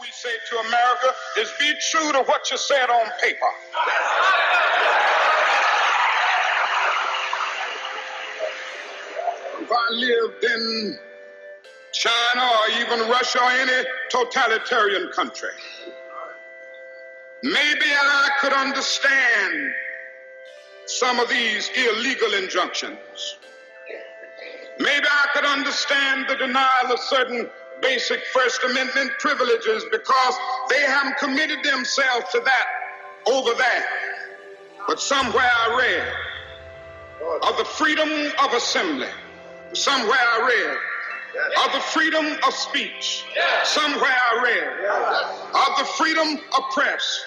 we say to America is be true to what you said on paper. If I lived in China or even Russia or any totalitarian country, maybe I could understand some of these illegal injunctions. Maybe I could understand the denial of certain basic First Amendment privileges because they haven't committed themselves to that over there. But somewhere I read of the freedom of assembly. Somewhere I read of the freedom of speech. Somewhere I read of the freedom of press.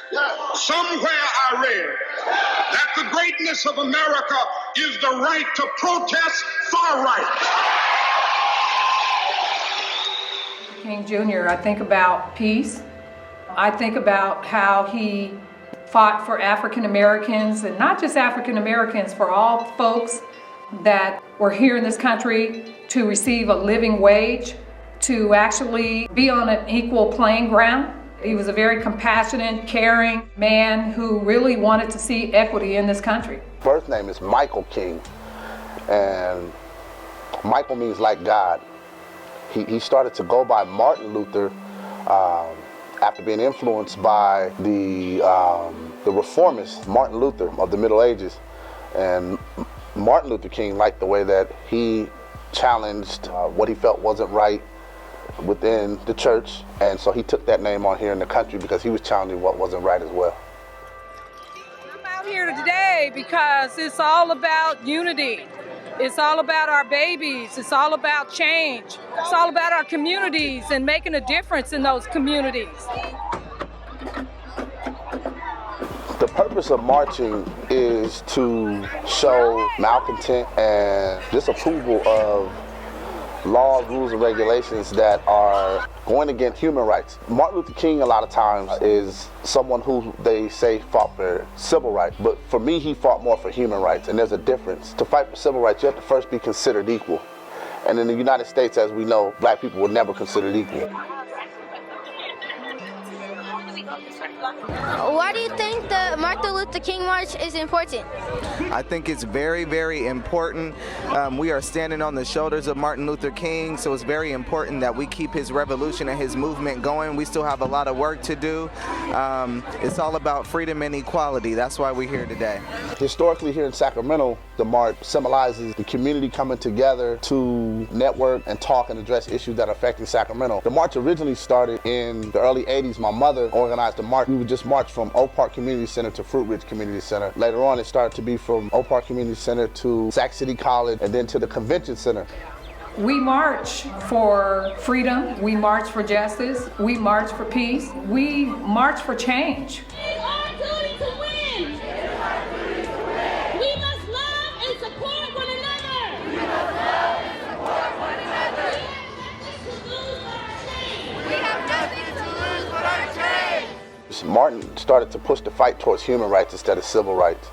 Somewhere I read that the greatness of America is the right to protest far right. King Jr., I think about peace. I think about how he fought for African Americans, and not just African Americans, for all folks that were here in this country to receive a living wage, to actually be on an equal playing ground. He was a very compassionate, caring man who really wanted to see equity in this country. Birth name is Michael King, and Michael means like God. He started to go by Martin Luther after being influenced by the reformist Martin Luther of the Middle Ages. And Martin Luther King liked the way that he challenged what he felt wasn't right within the church, and so he took that name on here in the country because he was challenging what wasn't right as well. I'm out here today because it's all about unity. It's all about our babies. It's all about change. It's all about our communities and making a difference in those communities. The purpose of marching is to show malcontent and disapproval of laws, rules, and regulations that are going against human rights. Martin Luther King, a lot of times, is someone who they say fought for civil rights, but for me, he fought more for human rights, and there's a difference. To fight for civil rights, you have to first be considered equal. And in the United States, as we know, black people were never considered equal. Why do you think the Martin Luther King March is important? I think it's very, very important. We are standing on the shoulders of Martin Luther King, so it's very important that we keep his revolution and his movement going. We still have a lot of work to do. It's all about freedom and equality. That's why we're here today. Historically, here in Sacramento, the march symbolizes the community coming together to network and talk and address issues that are affecting Sacramento. The march originally started in the early 80s. My mother organized the march. We would just march from Oak Park Community Center to Fruit Ridge Community Center. Later on, it started to be from Oak Park Community Center to Sac City College and then to the Convention Center. We march for freedom. We march for justice. We march for peace. We march for change. It is our duty to win. We must love and support one another. We must love and support one another. We have nothing to lose but our chains. Martin started to push the fight towards human rights instead of civil rights.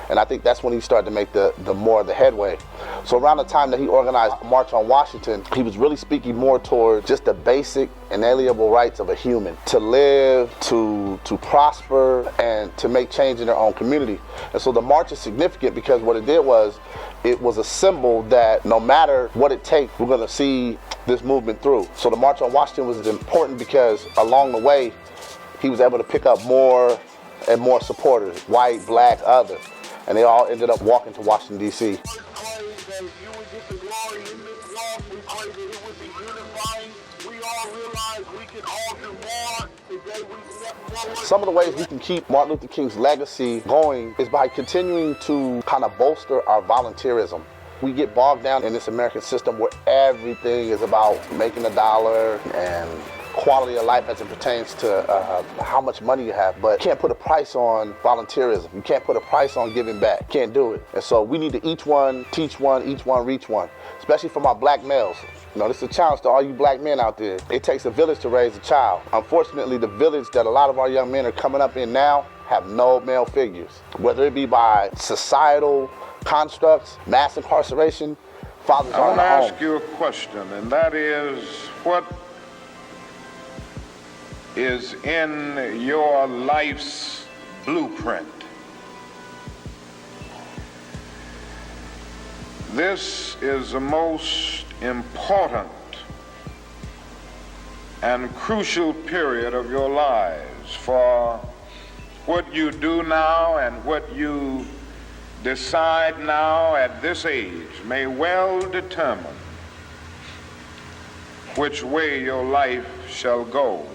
And I think that's when he started to make the more of the headway. So around the time that he organized March on Washington, he was really speaking more toward just the basic inalienable rights of a human, to live, to prosper, and to make change in their own community. And so the march is significant because what it did was, it was a symbol that no matter what it takes, we're gonna see this movement through. So the March on Washington was important because along the way, he was able to pick up more and more supporters, white, black, other. And they all ended up walking to Washington, D.C. Some of the ways we can keep Martin Luther King's legacy going is by continuing to kind of bolster our volunteerism. We get bogged down in this American system where everything is about making a dollar and quality of life as it pertains to how much money you have, but you can't put a price on volunteerism. You can't put a price on giving back. Can't do it. And so we need to each one, teach one, each one, reach one, especially for my black males. You know, this is a challenge to all you black men out there. It takes a village to raise a child. Unfortunately, the village that a lot of our young men are coming up in now have no male figures, whether it be by societal constructs, mass incarceration, fathers I aren't want to at home. ask you a question, and that is, what is in your life's blueprint. This is the most important and crucial period of your lives, for what you do now and what you decide now at this age may well determine which way your life shall go.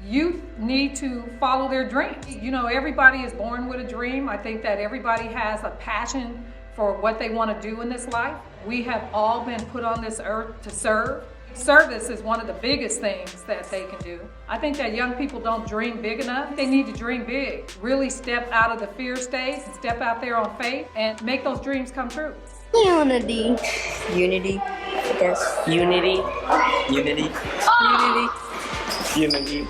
Youth need to follow their dreams. You know, everybody is born with a dream. I think that everybody has a passion for what they want to do in this life. We have all been put on this earth to serve. Service is one of the biggest things that they can do. I think that young people don't dream big enough. They need to dream big. Really step out of the fear state and step out there on faith and make those dreams come true. Unity. Unity. Yes. Unity. Unity. Unity. Unity.